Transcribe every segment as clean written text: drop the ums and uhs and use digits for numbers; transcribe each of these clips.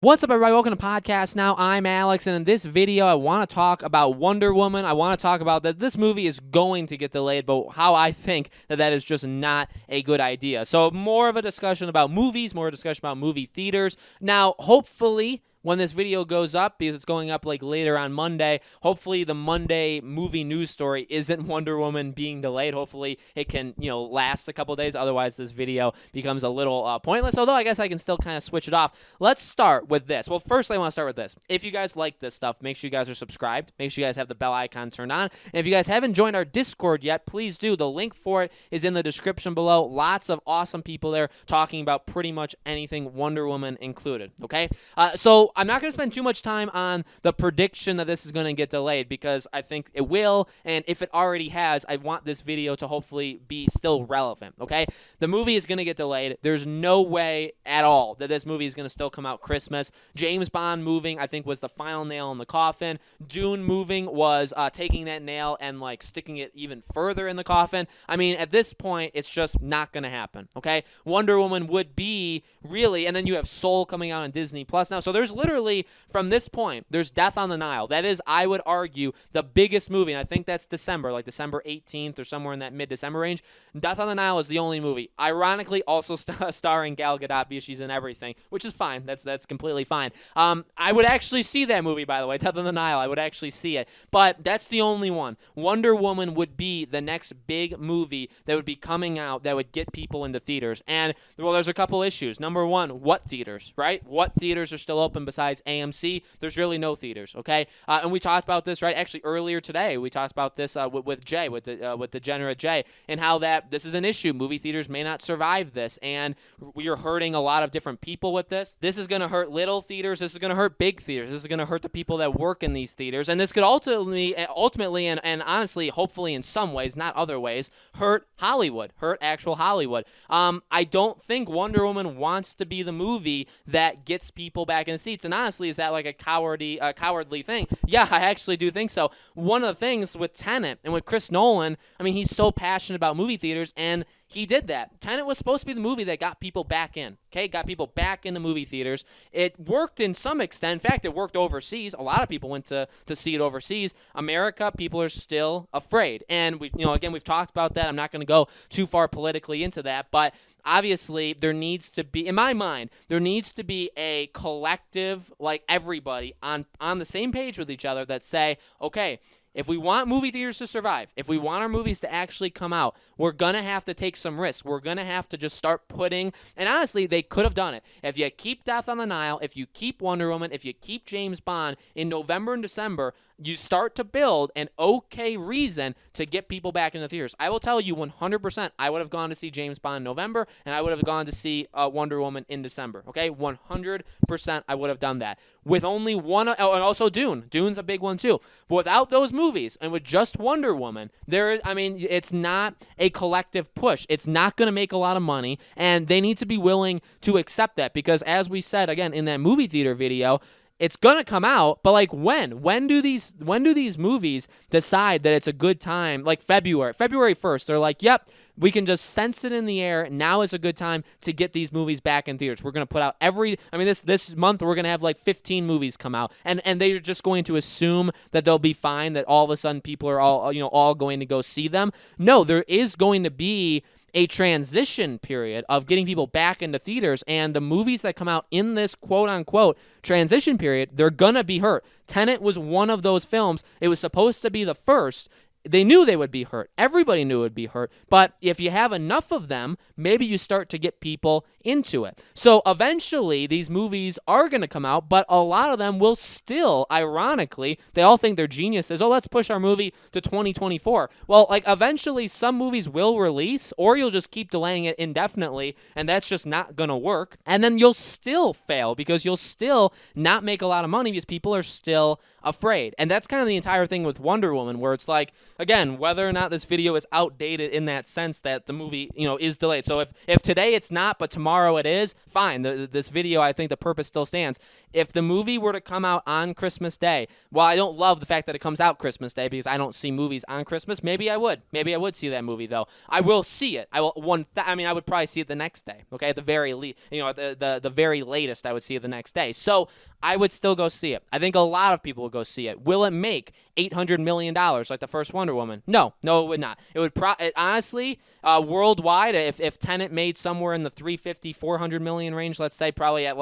What's up, everybody? Welcome to Podcast Now. I'm Alex, and in this video, I want to talk about Wonder Woman. I want to talk about that this movie is going to get delayed, but how I think that is just not a good idea. So more of a discussion about movies, more of a discussion about movie theaters. Now, hopefully, when this video goes up, because it's going up like later on Monday, hopefully the Monday movie news story isn't Wonder Woman being delayed. Hopefully it can, last a couple days. Otherwise, this video becomes a little pointless, although I guess I can still kind of switch it off. Let's start with this. Well, first I want to start with this. If you guys like this stuff, make sure you guys are subscribed. Make sure you guys have the bell icon turned on. And if you guys haven't joined our Discord yet, please do. The link for it is in the description below. Lots of awesome people there talking about pretty much anything, Wonder Woman included, okay? So I'm not going to spend too much time on the prediction that this is going to get delayed because I think it will, and if it already has, I want this video to hopefully be still relevant, okay? The movie is going to get delayed. There's no way at all that this movie is going to still come out Christmas. James Bond moving, I think, was the final nail in the coffin. Dune moving was taking that nail and, sticking it even further in the coffin. I mean, at this point, it's just not going to happen, okay? Wonder Woman would be really, and then you have Soul coming out on Disney Plus now, so there's literally, from this point, there's Death on the Nile. That is, I would argue, the biggest movie, and I think that's December, like December 18th or somewhere in that mid-December range. Death on the Nile is the only movie. Ironically, also starring Gal Gadot because she's in everything, which is fine. That's completely fine. I would actually see that movie, by the way, Death on the Nile. I would actually see it, but that's the only one. Wonder Woman would be the next big movie that would be coming out that would get people into theaters, and, well, there's a couple issues. Number one, what theaters, right? What theaters are still open besides AMC? There's really no theaters, okay? And we talked about this, right? Actually, earlier today, we talked about this with Jay, with Degenerate Jay, and how that this is an issue. Movie theaters may not survive this, and we are hurting a lot of different people with this. This is going to hurt little theaters. This is going to hurt big theaters. This is going to hurt the people that work in these theaters, and this could ultimately and honestly, hopefully in some ways, not other ways, hurt Hollywood, hurt actual Hollywood. I don't think Wonder Woman wants to be the movie that gets people back in the seats, and honestly, is that like a cowardly thing? Yeah, I actually do think so. One of the things with Tenet and with Chris Nolan, I mean, he's so passionate about movie theaters, and he did that. Tenet was supposed to be the movie that got people back in, okay? Got people back into movie theaters. It worked in some extent. In fact, it worked overseas. A lot of people went to see it overseas. America, people are still afraid. And, we've talked about that. I'm not going to go too far politically into that, but obviously, there needs to be, in my mind, there needs to be a collective, like everybody, on the same page with each other that say, okay, if we want movie theaters to survive, if we want our movies to actually come out, we're going to have to take some risks. We're going to have to just start putting, and honestly, they could have done it. If you keep Death on the Nile, if you keep Wonder Woman, if you keep James Bond in November and December, you start to build an okay reason to get people back in the theaters. I will tell you 100%, I would have gone to see James Bond in November, and I would have gone to see Wonder Woman in December, okay? 100% I would have done that. With only one, and also Dune. Dune's a big one too. But without those movies, and with just Wonder Woman, it's not a collective push. It's not going to make a lot of money, and they need to be willing to accept that, because as we said, again, in that movie theater video, it's gonna come out, but when? When do these movies decide that it's a good time? Like February 1st, they're like, yep, we can just sense it in the air. Now is a good time to get these movies back in theaters. We're gonna put out this month we're gonna have 15 movies come out, and they're just going to assume that they'll be fine, that all of a sudden people are all going to go see them. No, there is going to be a transition period of getting people back into theaters, and the movies that come out in this quote-unquote transition period, they're gonna be hurt. Tenet was one of those films. It was supposed to be the first. They knew they would be hurt. Everybody knew it would be hurt. But if you have enough of them, maybe you start to get people into it. So eventually, these movies are going to come out, but a lot of them will still, ironically, they all think they're geniuses. Oh, let's push our movie to 2024. Well, eventually, some movies will release, or you'll just keep delaying it indefinitely, and that's just not going to work. And then you'll still fail because you'll still not make a lot of money because people are still afraid. And that's kind of the entire thing with Wonder Woman, where it's like, again, whether or not this video is outdated in that sense that the movie, is delayed. So if today it's not, but tomorrow tomorrow it is, fine. This video, I think the purpose still stands. If the movie were to come out on Christmas Day, while I don't love the fact that it comes out Christmas Day because I don't see movies on Christmas, maybe I would. Maybe I would see that movie, though. I will see it. I would probably see it the next day, okay? At the very the very latest, I would see it the next day. So I would still go see it. I think a lot of people will go see it. Will it make $800 million like the first Wonder Woman? No, it would not. It would honestly, worldwide, if Tenet made somewhere in the 350, 400 million range, let's say, probably at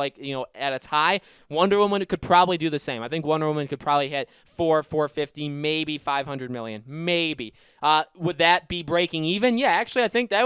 at its high, Wonder Woman could probably do the same. I think Wonder Woman could probably hit 450, maybe 500 million, maybe. Would that be breaking even? Yeah, actually, I think that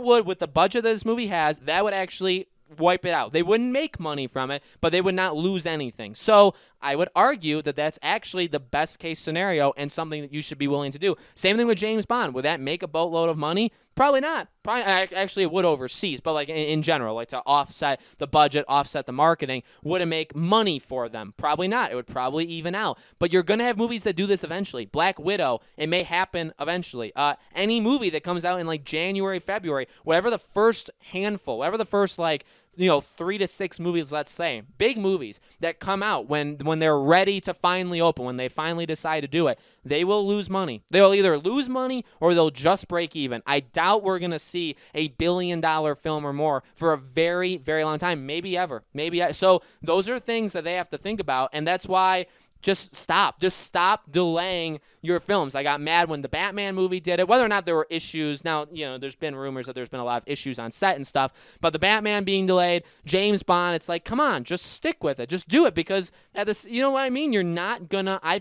would with the budget that this movie has, that would actually wipe it out. They wouldn't make money from it, but they would not lose anything. So I would argue that that's actually the best case scenario and something that you should be willing to do. Same thing with James Bond. Would that make a boatload of money? Probably not. Actually, it would overseas, but like in general, like to offset the budget, offset the marketing, would it make money for them? Probably not. It would probably even out. But you're going to have movies that do this eventually. Black Widow, it may happen eventually. Any movie that comes out in like January, February, whatever the first handful, whatever the first 3 to 6 movies, let's say, big movies that come out when they're ready to finally open, when they finally decide to do it, they will lose money. They'll either lose money or they'll just break even. I doubt we're going to see a $1 billion film or more for a very, very long time, maybe ever. So those are things that they have to think about, and that's why just stop delaying your films. I got mad when the Batman movie did it, whether or not there were issues. Now, there's been rumors that there's been a lot of issues on set and stuff, but the Batman being delayed, James Bond, it's like, come on, just stick with it. Just do it, because you know what I mean? You're not gonna, I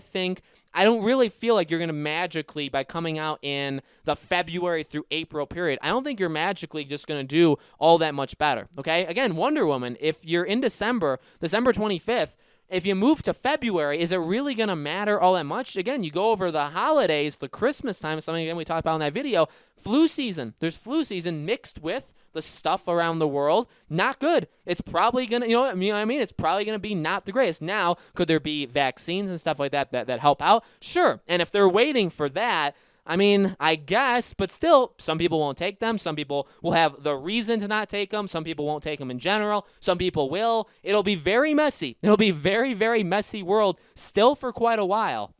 don't really feel like you're going to magically, by coming out in the February through April period, I don't think you're magically just going to do all that much better, okay? Again, Wonder Woman, if you're in December 25th, if you move to February, is it really going to matter all that much? Again, you go over the holidays, the Christmas time, something again we talked about in that video, flu season. There's flu season mixed with the stuff around the world. Not good. It's probably going to, it's probably going to be not the greatest. Now, could there be vaccines and stuff like that help out? Sure. And if they're waiting for that, I guess, but still, some people won't take them. Some people will have the reason to not take them. Some people won't take them in general. Some people will. It'll be very messy. It'll be very, very messy world still for quite a while.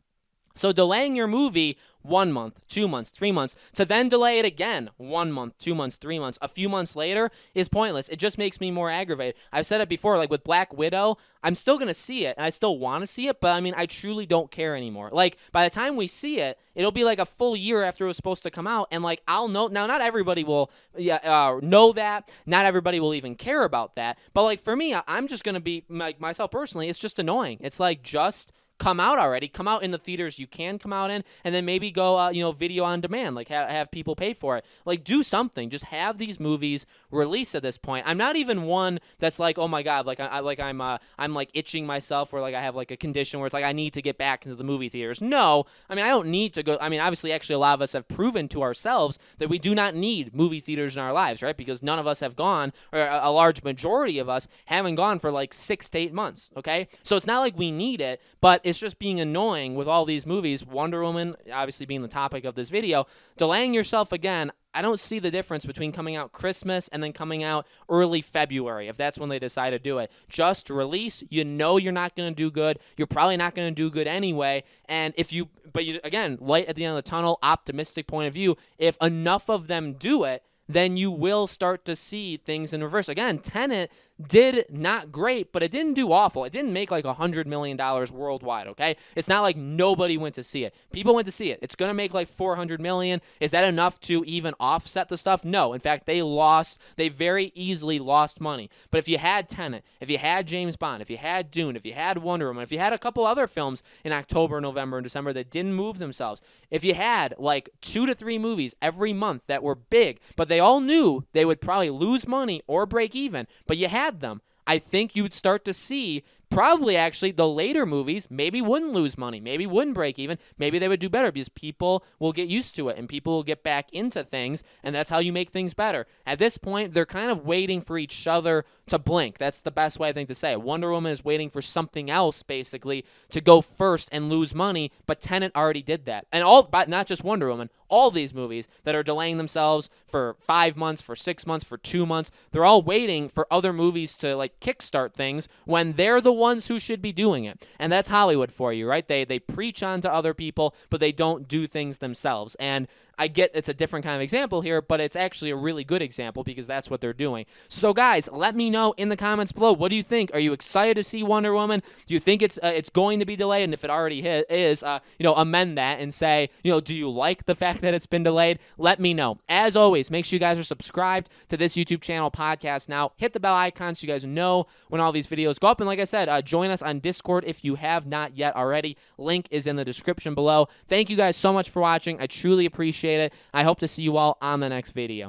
So delaying your movie 1 month, 2 months, 3 months, to then delay it again 1 month, 2 months, 3 months, a few months later is pointless. It just makes me more aggravated. I've said it before, like with Black Widow, I'm still going to see it, and I still want to see it, but I truly don't care anymore. Like, by the time we see it, it'll be like a full year after it was supposed to come out, and like, I'll know. Now, not everybody will know that. Not everybody will even care about that. But like, for me, I'm just going to be, like, myself personally, it's just annoying. It's like, just come out already. Come out in the theaters you can come out in, and then maybe go, video on demand. Like, have people pay for it. Like, do something. Just have these movies released at this point. I'm not even one that's like, oh my god, like I'm like itching myself, or like I have like a condition where it's like I need to get back into the movie theaters. No, I don't need to go. Obviously, actually, a lot of us have proven to ourselves that we do not need movie theaters in our lives, right? Because none of us have gone, or a large majority of us haven't gone for like 6 to 8 months. Okay, so it's not like we need it, but it's just being annoying with all these movies. Wonder Woman, obviously being the topic of this video, delaying yourself again. I don't see the difference between coming out Christmas and then coming out early February, if that's when they decide to do it. Just release. You're not going to do good. You're probably not going to do good anyway. And again, light at the end of the tunnel, optimistic point of view, if enough of them do it, then you will start to see things in reverse. Again, Tenet did not great, but it didn't do awful. It didn't make like $100 million worldwide, okay? It's not like nobody went to see it. People went to see it. It's going to make like $400 million. Is that enough to even offset the stuff? No. In fact, they very easily lost money. But if you had Tenet, if you had James Bond, if you had Dune, if you had Wonder Woman, if you had a couple other films in October, November, and December that didn't move themselves, if you had like 2 to 3 movies every month that were big, but they all knew they would probably lose money or break even, but you had them, I think you would start to see probably actually the later movies maybe wouldn't lose money, maybe wouldn't break even, maybe they would do better because people will get used to it and people will get back into things, and that's how you make things better. At this point, they're kind of waiting for each other to blink. That's the best way I think to say it. Wonder Woman is waiting for something else basically to go first and lose money, but Tenet already did that. And but not just Wonder Woman, all these movies that are delaying themselves for 5 months, for 6 months, for 2 months, they're all waiting for other movies to like kickstart things when they're the ones who should be doing it. And that's Hollywood for you, right? They preach on to other people, but they don't do things themselves. And I get it's a different kind of example here, but it's actually a really good example because that's what they're doing. So guys, let me know in the comments below. What do you think? Are you excited to see Wonder Woman? Do you think it's going to be delayed? And if it already is, amend that and say, do you like the fact that it's been delayed? Let me know. As always, make sure you guys are subscribed to this YouTube channel, Podcast Now. Hit the bell icon so you guys know when all these videos go up. And like I said, join us on Discord if you have not yet already. Link is in the description below. Thank you guys so much for watching. I truly appreciate it. I hope to see you all on the next video.